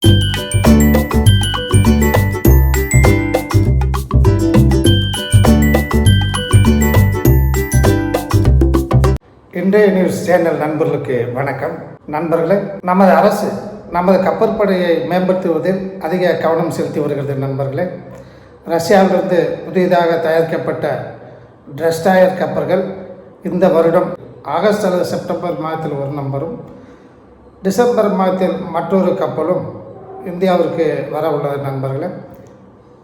இன்றைய news channel நண்பர்களுக்கு வணக்கம். நண்பர்களே, நமது அரசு நமது கப்பற்படையை மேம்படுத்துவதில் அதிக கவனம் செலுத்தி வருகிறது. நண்பர்களே, ரஷ்யாவிலிருந்து புதிதாக தயாரிக்கப்பட்ட டெஸ்ட்ராயர் கப்பல்கள் இந்த வருடம் ஆகஸ்ட் அல்லது செப்டம்பர் மாதத்தில் ஒரு நம்பரும், டிசம்பர் மாதத்தில் மற்றொரு கப்பலும் இந்தியாவிற்கு வர உள்ளது. நண்பர்களே,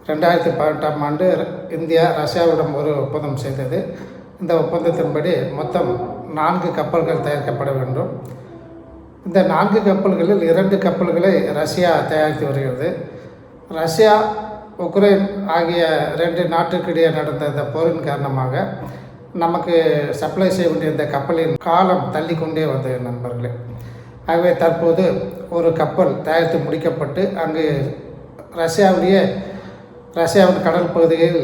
2018ஆம் ஆண்டு இந்தியா ரஷ்யாவிடம் ஒரு ஒப்பந்தம் செய்தது. இந்த ஒப்பந்தத்தின்படி மொத்தம் 4 கப்பல்கள் தயாரிக்கப்பட வேண்டும். இந்த 4 கப்பல்களில் 2 கப்பல்களை ரஷ்யா தயாரித்து வருகிறது. ரஷ்யா, உக்ரைன் ஆகிய 2 நாட்டுக்கிடையே நடந்த இந்த போரின் காரணமாக நமக்கு சப்ளை செய்ய வேண்டிய இந்த கப்பலின் காலம் தள்ளி கொண்டே வந்தது. நண்பர்களே, ஆகவே தற்போது ஒரு கப்பல் தயாரித்து முடிக்கப்பட்டு அங்கு ரஷ்யாவின் கடல் பகுதியில்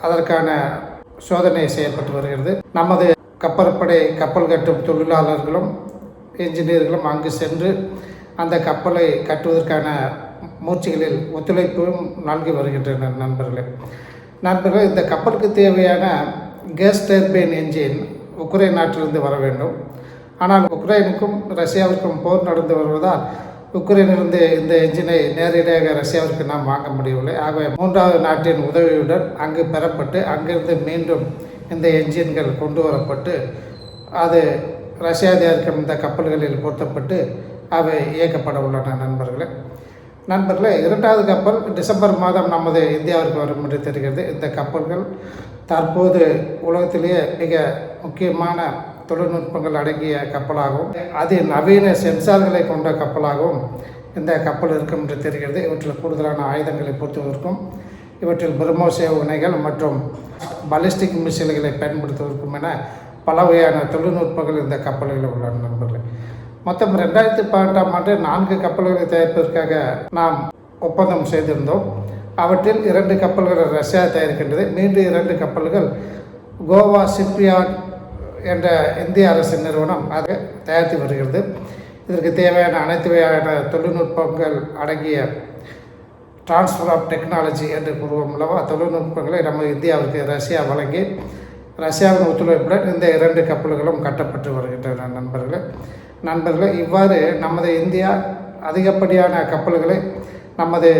அதற்கான சோதனை செய்யப்பட்டு வருகிறது. நமது கப்பல் கட்டும் தொழிலாளர்களும் என்ஜினியர்களும் அங்கு சென்று அந்த கப்பலை கட்டுவதற்கான முயற்சிகளில் ஒத்துழைப்பும் நல்கி வருகின்றனர். நண்பர்களே, இந்த கப்பலுக்கு தேவையான கேஸ் டர்பைன் என்ஜின் உக்ரைன் நாட்டிலிருந்து வர வேண்டும். ஆனால் உக்ரைனுக்கும் ரஷ்யாவிற்கும் போர் நடந்து வருவதால் உக்ரைனிலிருந்து இந்த என்ஜினை நேரடியாக ரஷ்யாவிற்கு நாம் வாங்க முடியவில்லை. ஆகவே 3வது நாட்டின் உதவியுடன் அங்கு பெறப்பட்டு அங்கிருந்து மீண்டும் இந்த என்ஜின்கள் கொண்டு வரப்பட்டு அது ரஷ்யா தயாரிக்கும் இந்த கப்பல்களில் பொருத்தப்பட்டு அவை இயக்கப்பட உள்ளன. நண்பர்களே, 2வது கப்பல் டிசம்பர் மாதம் நமது இந்தியாவிற்கு வரும் என்று தெரிகிறது. இந்த கப்பல்கள் தற்போது உலகத்திலேயே மிக முக்கியமான தொழில்நுட்பங்கள் அடங்கிய கப்பலாகவும் நவீன சென்சார்களை கொண்ட கப்பலாகவும் இந்த கப்பல் இருக்கும் என்று தெரிகிறது. இவற்றில் கூடுதலான ஆயுதங்களை பொறுத்துவதற்கும், இவற்றில் பிரம்மோஸ் ஏவுகணைகள் மற்றும் பாலிஸ்டிக் மிசைல்களை பயன்படுத்துவதற்கும் என பல வகையான தொழில்நுட்பங்கள் இந்த கப்பல்களில் உள்ளன. நண்பர்களே, மொத்தம் 2018ஆம் ஆண்டு 4 கப்பல்களை தயாரிப்பதற்காக நாம் ஒப்பந்தம் செய்திருந்தோம். அவற்றில் 2 கப்பல்கள் ரஷ்யா தயாரிக்கின்றது. மீண்டும் 2 கப்பல்கள் கோவா ஷிப்யார்ட் என்ற இந்திய அரசின் நிறுவனம் அதை தயாரித்து வருகிறது. இதற்கு தேவையான அனைத்து வகையான தொழில்நுட்பங்கள் அடங்கிய டிரான்ஸ்ஃபர் ஆஃப் டெக்னாலஜி என்று கூறுவோம் அல்லவா, தொழில்நுட்பங்களை நம்ம இந்தியாவிற்கு ரஷ்யா வழங்கி ரஷ்யாவின் ஒத்துழைப்புடன் இந்த 2 கப்பல்களும் கட்டப்பட்டு வருகின்றன. நண்பர்களே, இவ்வாறு நமது இந்தியா அதிகப்படியான கப்பல்களை நமது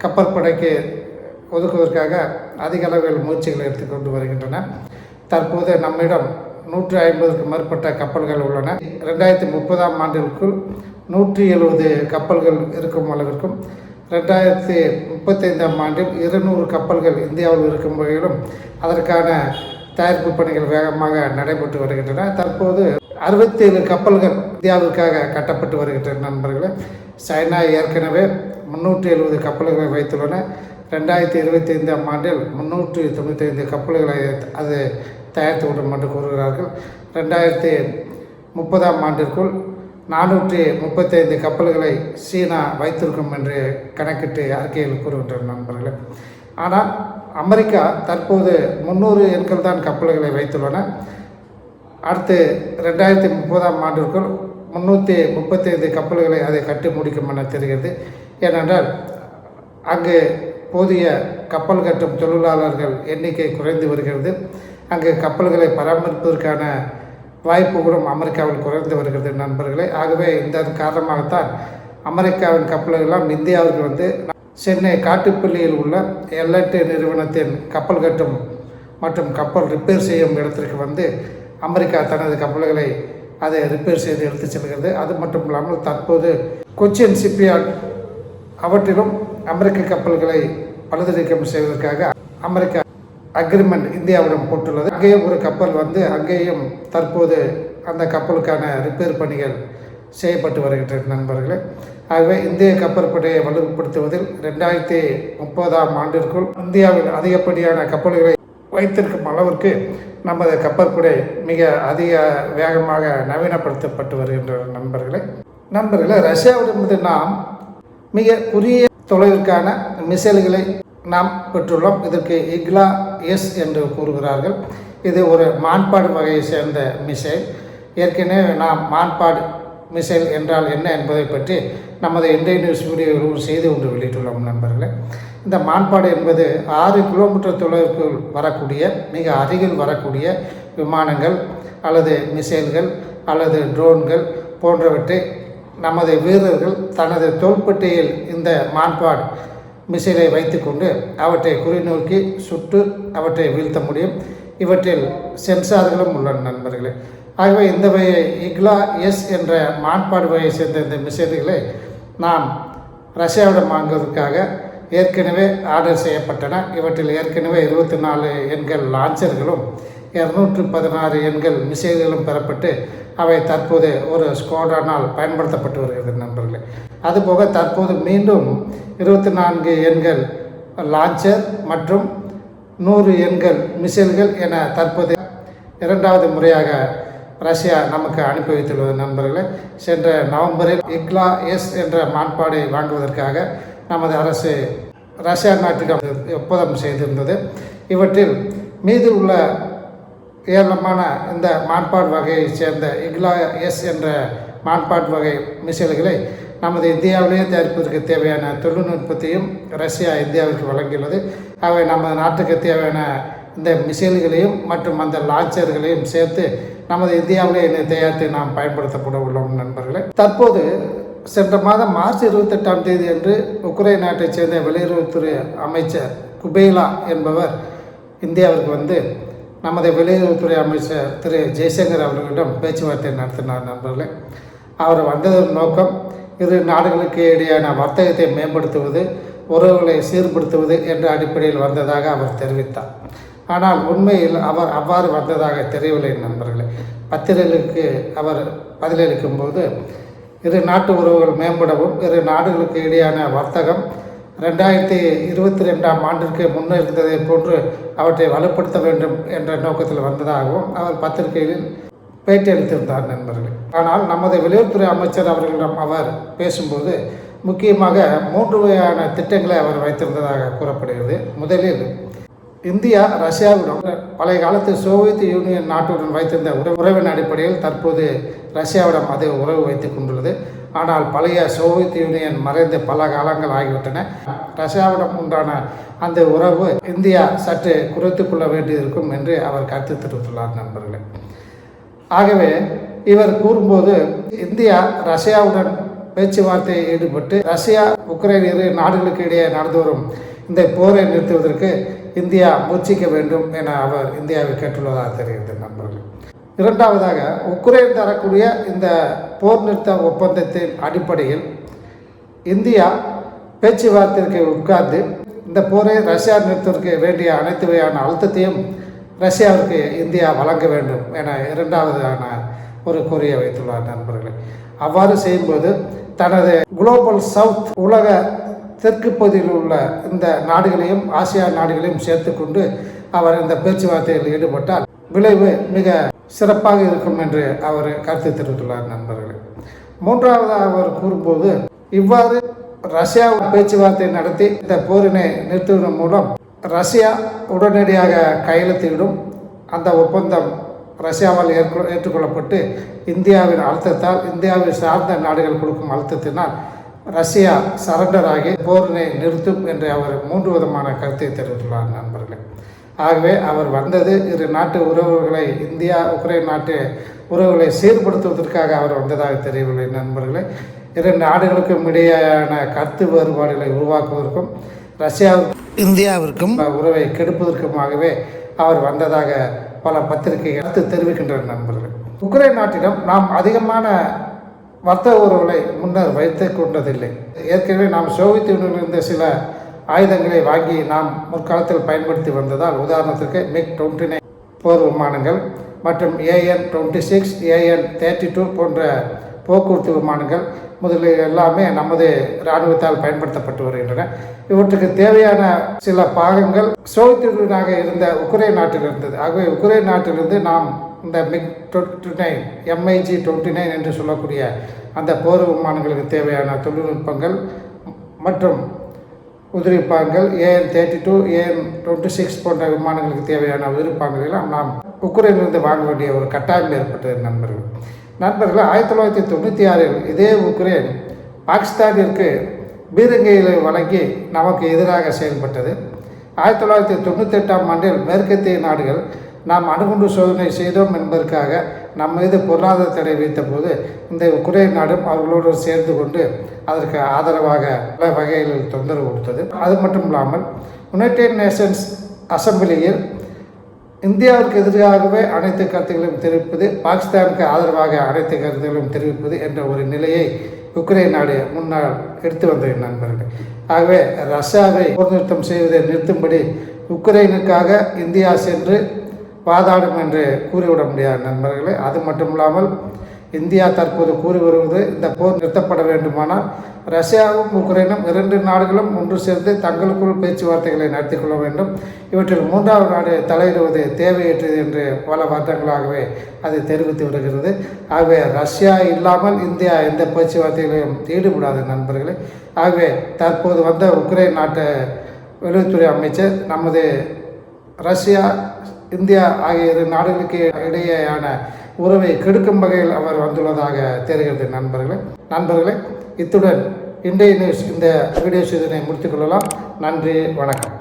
கப்பற்படைக்கு ஒதுக்குவதற்காக அதிக அளவில் முயற்சிகளை எடுத்துக்கொண்டு வருகின்றன. தற்போது நம்மிடம் 150க்கும் மேற்பட்ட கப்பல்கள் உள்ளன. 2030ஆம் ஆண்டிற்குள் 170 கப்பல்கள் இருக்கும் அளவிற்கும், 2035ஆம் ஆண்டில் 200 கப்பல்கள் இந்தியாவில் இருக்கும் வகையிலும் அதற்கான தயாரிப்பு பணிகள் வேகமாக நடைபெற்று வருகின்றன. தற்போது 67 கப்பல்கள் இந்தியாவிற்காக கட்டப்பட்டு வருகின்றன. நண்பர்களே, சைனா ஏற்கனவே 370 கப்பல்களை வைத்துள்ளன. 2025ஆம் ஆண்டில் 395 கப்பல்களை அது தயாரித்து விடும் என்று கூறுகிறார்கள். 2030ஆம் ஆண்டிற்குள் 435 கப்பல்களை சீனா வைத்திருக்கும் என்று கணக்கிட்டு அறிக்கையில் கூறுகின்றனர். நண்பர்களே, ஆனால் அமெரிக்கா தற்போது 300 எண்கள் தான் கப்பல்களை வைத்துள்ளன. அடுத்து 2030ஆம் ஆண்டிற்குள் 335 கப்பல்களை அதை கட்டி முடிக்கும் என தெரிகிறது. ஏனென்றால் அங்கு போதிய கப்பல் கட்டும் தொழிலாளர்கள் எண்ணிக்கை குறைந்து வருகிறது. அங்கு கப்பல்களை பராமரிப்பதற்கான வாய்ப்புகளும் அமெரிக்காவில் குறைந்து வருகிறது. நண்பர்களே, ஆகவே இந்த காரணமாகத்தான் அமெரிக்காவின் கப்பல்களெல்லாம் இந்தியாவிற்கு வந்து சென்னை காட்டுப்பள்ளியில் உள்ள எல்என்டி நிறுவனத்தின் கப்பல் கட்டும் மற்றும் கப்பல் ரிப்பேர் செய்யும் இடத்திற்கு வந்து அமெரிக்கா தனது கப்பல்களை அதை ரிப்பேர் செய்து எடுத்து செல்கிறது. அது மட்டும் இல்லாமல் தற்போது கொச்சின் ஷிப்யார்ட் அவற்றிலும் அமெரிக்க கப்பல்களை பழுதுநீக்கம் செய்வதற்காக அமெரிக்கா அக்ரிமெண்ட் இந்தியாவிடம் போட்டுள்ளது. அங்கேயும் ஒரு கப்பல் வந்து அங்கேயும் தற்போது அந்த கப்பலுக்கான ரிப்பேர் பணிகள் செய்யப்பட்டு வருகின்றன. நண்பர்களே, ஆகவே இந்திய கப்பற்படையை வலுப்படுத்துவதில் 2030ஆம் ஆண்டிற்குள் இந்தியாவில் அதிகப்படியான கப்பல்களை வைத்திருக்கும் அளவிற்கு நமது கப்பற்படை மிக அதிக வேகமாக நவீனப்படுத்தப்பட்டு வருகின்ற. நண்பர்களே, ரஷ்யாவிடமிருந்து நாம் மிக குறுகிய தொலைவிற்கான மிசைல்களை நாம் பெற்றுள்ளோம். இதற்கு இக்லா எஸ் என்று கூறுகிறார்கள். இது ஒரு மான்பாடு வகையை சேர்ந்த மிசைல். ஏற்கனவே நாம் மான்பாடு மிசைல் என்றால் என்ன என்பதை பற்றி நமது இந்திய நியூஸ் வீடியோவில் ஒரு செய்தி ஒன்று வெளியிட்டுள்ளோம் நண்பர்களே. இந்த மான்பாடு என்பது 6 கிலோமீட்டர் தொலைவிற்குள் வரக்கூடிய மிக அருகில் வரக்கூடிய விமானங்கள் அல்லது மிசைல்கள் அல்லது ட்ரோன்கள் போன்றவற்றை நமது வீரர்கள் தனது தோள்பட்டையில் இந்த மான்பாடு மிசைலை வைத்துக்கொண்டு அவற்றை குறிநோக்கி சுட்டு அவற்றை வீழ்த்த முடியும். இவற்றில் சென்சார்களும் உள்ளன நண்பர்களே. ஆகவே இந்த வகை இக்லா எஸ் என்ற மான்பாடு வகையை சேர்ந்த இந்த மிசைல்களை நாம் ரஷ்யாவிடம் வாங்குவதற்காக ஏற்கனவே ஆர்டர் செய்யப்பட்டன. இவற்றில் ஏற்கனவே 24 எண்கள் லான்ச்சர்களும் 216 எண்கள் மிசைல்களும் பெறப்பட்டு அவை தற்போது ஒரு ஸ்குவாட்ரானால் பயன்படுத்தப்பட்டு வருகிறது நண்பர்களே. அதுபோக தற்போது மீண்டும் 24 எண்கள் லான்ச்சர் மற்றும் 100 எண்கள் மிசைல்கள் என தற்போது 2வது முறையாக ரஷ்யா நமக்கு அனுப்பி வைத்துள்ளது நண்பர்களே. சென்ற நவம்பரில் இக்லா எஸ் என்ற மான்பாடை வாங்குவதற்காக நமது அரசு ரஷ்யா நாட்டிடம் ஒப்பந்தம் செய்திருந்தது. இவற்றில் மீது உள்ள ஏராளமான இந்த மான்பாடு வகையை சேர்ந்த இக்லா எஸ் என்ற மான்பாடு வகை மிசைல்களை நமது இந்தியாவிலேயே தயாரிப்பதற்கு தேவையான தொழில்நுட்பத்தையும் ரஷ்யா இந்தியாவிற்கு வழங்கியுள்ளது. அவை நமது நாட்டுக்கு தேவையான இந்த மிசைல்களையும் மற்றும் அந்த லான்ச்சர்களையும் சேர்த்து நமது இந்தியாவிலே தயாரித்து நாம் பயன்படுத்தப்பட உள்ளோம் நண்பர்களே. தற்போது சென்ற மாதம் மார்ச் 28ஆம் தேதி அன்று உக்ரைன் நாட்டைச் சேர்ந்த வெளியுறவுத்துறை அமைச்சர் குபேலா என்பவர் இந்தியாவிற்கு வந்து நமது வெளியுறவுத்துறை அமைச்சர் திரு ஜெய்சங்கர் அவர்களிடம் பேச்சுவார்த்தை நடத்தினார் நண்பர்களே. அவர் வந்ததன் நோக்கம் இரு நாடுகளுக்கு இடையான வர்த்தகத்தை மேம்படுத்துவது, உறவுகளை சீர்படுத்துவது என்ற அடிப்படையில் வந்ததாக அவர் தெரிவித்தார். ஆனால் உண்மையில் அவர் அவ்வாறு வந்ததாக தெரியவில்லை நண்பர்களே. பத்திரிகைகளுக்கு அவர் பதிலளிக்கும் போது இரு நாட்டு உறவுகள் மேம்படவும் இரு நாடுகளுக்கு இடையான வர்த்தகம் 2022ஆம் ஆண்டிற்கு முன்னர் இருந்ததை போன்று அவற்றை வலுப்படுத்த வேண்டும் என்ற நோக்கத்தில் வந்ததாகவும் அவர் பத்திரிகையில் பேட்டியளித்திருந்தார் நண்பர்களே. ஆனால் நமது வெளியுறவுத்துறை அமைச்சர் அவர்களிடம் அவர் பேசும்போது முக்கியமாக 3 வகையான திட்டங்களை அவர் வைத்திருந்ததாக கூறப்படுகிறது. முதலில் இந்தியா ரஷ்யாவிடம் பழைய காலத்தில் சோவியத் யூனியன் நாட்டுடன் வைத்திருந்த உறவின் அடிப்படையில் தற்போது ரஷ்யாவிடம் அது உறவு வைத்துக் கொண்டுள்ளது. ஆனால் பழைய சோவியத் யூனியன் மறைந்து பல காலங்கள் ஆகிவிட்டன. ரஷ்யாவிடம் உண்டான அந்த உறவு இந்தியா சற்று குறைத்து கொள்ள வேண்டியிருக்கும் என்று அவர் கருத்து தெரிவித்துள்ளார் நண்பர்களே. ஆகவே இவர் கூறும்போது இந்தியா ரஷ்யாவுடன் பேச்சுவார்த்தையில் ஈடுபட்டு ரஷ்யா உக்ரைன் இரு நாடுகளுக்கு இடையே நடந்து வரும் இந்த போரை நிறுத்துவதற்கு இந்தியா முயற்சிக்க வேண்டும் என அவர் இந்தியாவை கேட்டுள்ளதாக தெரிகிறது நண்பர்கள். இரண்டாவதாக உக்ரைன் தரக்கூடிய இந்த போர் நிறுத்த ஒப்பந்தத்தின் அடிப்படையில் இந்தியா பேச்சுவார்த்தைக்கு உட்கார்ந்து இந்த போரை ரஷ்யா நிறுத்துவதற்கு வேண்டிய அனைத்து வகையான அழுத்தத்தையும் ரஷ்யாவிற்கு இந்தியா வழங்க வேண்டும் என இரண்டாவதான ஒரு கோரிக்கை வைத்துள்ளார் நண்பர்கள். அவ்வாறு செய்யும்போது தனது குளோபல் சவுத் உலக தெற்கு பகுதியில் உள்ள இந்த நாடுகளையும் ஆசியான் நாடுகளையும் சேர்த்து கொண்டு அவர் இந்த பேச்சுவார்த்தையில் ஈடுபட்டால் விளைவு மிக சிறப்பாக இருக்கும் என்று அவர் கருத்து தெரிவித்துள்ளார் நண்பர்களே. மூன்றாவதாக அவர் கூறும்போது இவ்வாறு ரஷ்யா பேச்சுவார்த்தை நடத்தி இந்த போரினை நிறுத்துவதன் மூலம் ரஷ்யா உடனடியாக கையெழுத்திடும். அந்த ஒப்பந்தம் ரஷ்யாவால் ஏற்றுக்கொள்ளப்பட்டு இந்தியாவின் அழுத்தத்தால் இந்தியாவை சார்ந்த நாடுகள் கொடுக்கும் அழுத்தத்தினால் ரஷ்யா சரண்டர் ஆகி போரினை நிறுத்தும் என்று அவர் 3 விதமான கருத்தை தெரிவித்துள்ளார் நண்பர்களே. ஆகவே அவர் வந்தது இரு நாட்டு உறவுகளை இந்தியா உக்ரைன் நாட்டு உறவுகளை சீர்படுத்துவதற்காக அவர் வந்ததாக தெரியவில்லை நண்பர்களே. 2 நாடுகளுக்கும் இடையேயான கருத்து வேறுபாடுகளை உருவாக்குவதற்கும் ரஷ்யாவுக்கும் இந்தியாவிற்கும் உறவை கெடுப்பதற்குமாகவே அவர் வந்ததாக பல பத்திரிகைகள் கருத்து தெரிவிக்கின்றன நண்பர்கள். உக்ரைன் நாட்டிடம் நாம் அதிகமான வர்த்தக உறவுகளை முன்னர் வைத்து கொண்டதில்லை. ஏற்கனவே நாம் சோவியத் யூனியனிலிருந்து சில ஆயுதங்களை வாங்கி நாம் முற்காலத்தில் பயன்படுத்தி வந்ததால் உதாரணத்திற்கு MiG-29 போர் விமானங்கள் மற்றும் AN-26, AN-32 போன்ற போக்குவரத்து விமானங்கள் முதலில் எல்லாமே நமது இராணுவத்தால் பயன்படுத்தப்பட்டு வருகின்றன. இவற்றுக்கு தேவையான சில பாகங்கள் சோவியத் யூனியனாக இருந்த உக்ரைன் நாட்டில் இருந்தது. ஆகவே உக்ரைன் நாட்டிலிருந்து நாம் இந்த MiG-29 MiG-29 என்று சொல்லக்கூடிய அந்த போர் விமானங்களுக்கு தேவையான தொழில்நுட்பங்கள் மற்றும் உதிரிப்பாங்கள் AN-32, AN-26 போன்ற விமானங்களுக்கு தேவையான உதிரிப்பாங்களெல்லாம் நாம் உக்ரைனிலிருந்து வாங்க வேண்டிய ஒரு கட்டாயம் ஏற்பட்டது நண்பர்கள். நண்பர்கள் 1996 இதே உக்ரைன் பாகிஸ்தானிற்கு பீரங்கிகளை வழங்கி நமக்கு எதிராக செயல்பட்டது. 1998 ஆண்டில் மேற்கத்திய நாடுகள் நாம் அணுகுண்டு சோதனை செய்தோம் என்பதற்காக நம் மீது பொருளாதார தடை வைத்த போது இந்த உக்ரைன் நாடும் அவர்களோடு சேர்ந்து கொண்டு அதற்கு ஆதரவாக பல வகைகளில் தொந்தரவு கொடுத்தது. அது மட்டும் இல்லாமல் யுனைடெட் நேஷன்ஸ் அசம்பிளியில் இந்தியாவிற்கு எதிராகவே அனைத்து கருத்துக்களையும் தெரிவிப்பது, பாகிஸ்தானுக்கு ஆதரவாக அனைத்து கருத்துக்களையும் தெரிவிப்பது என்ற ஒரு நிலையை உக்ரைன் நாடு முன்னால் எடுத்து வந்தது நண்பர்கள். ஆகவே ரஷ்யாவை போர் நிறுத்தம் செய்வதை நிறுத்தும்படி உக்ரைனுக்காக இந்தியா சென்று வாதாடும் என்று கூறிவிட முடியாது நண்பர்களே. அது மட்டும் இல்லாமல் இந்தியா தற்போது கூறி வருவது இந்த போர் நிறுத்தப்பட வேண்டுமானால் ரஷ்யாவும் உக்ரைனும் 2 நாடுகளும் ஒன்று சேர்ந்து தங்களுக்குள் பேச்சுவார்த்தைகளை நடத்தி கொள்ள வேண்டும். இவற்றில் 3வது நாடு தலையிடுவது தேவையற்றது என்று பல வருடங்களாகவே அது தெரிவித்து வருகிறது. ஆகவே ரஷ்யா இல்லாமல் இந்தியா எந்த பேச்சுவார்த்தைகளையும் ஈடுபடாது நண்பர்களே. ஆகவே தற்போது வந்த உக்ரைன் நாட்டு வெளியுறவுத்துறை அமைச்சர் நமது ரஷ்யா இந்தியா ஆகிய 2 நாடுகளுக்கு இடையேயான உறவை கெடுக்கும் வகையில் அவர் வந்துள்ளதாக தெரிகிறது நண்பர்களே. இத்துடன் இன்றைய நியூஸ் இந்த வீடியோ செய்தியை முடித்துக் கொள்ளலாம். நன்றி, வணக்கம்.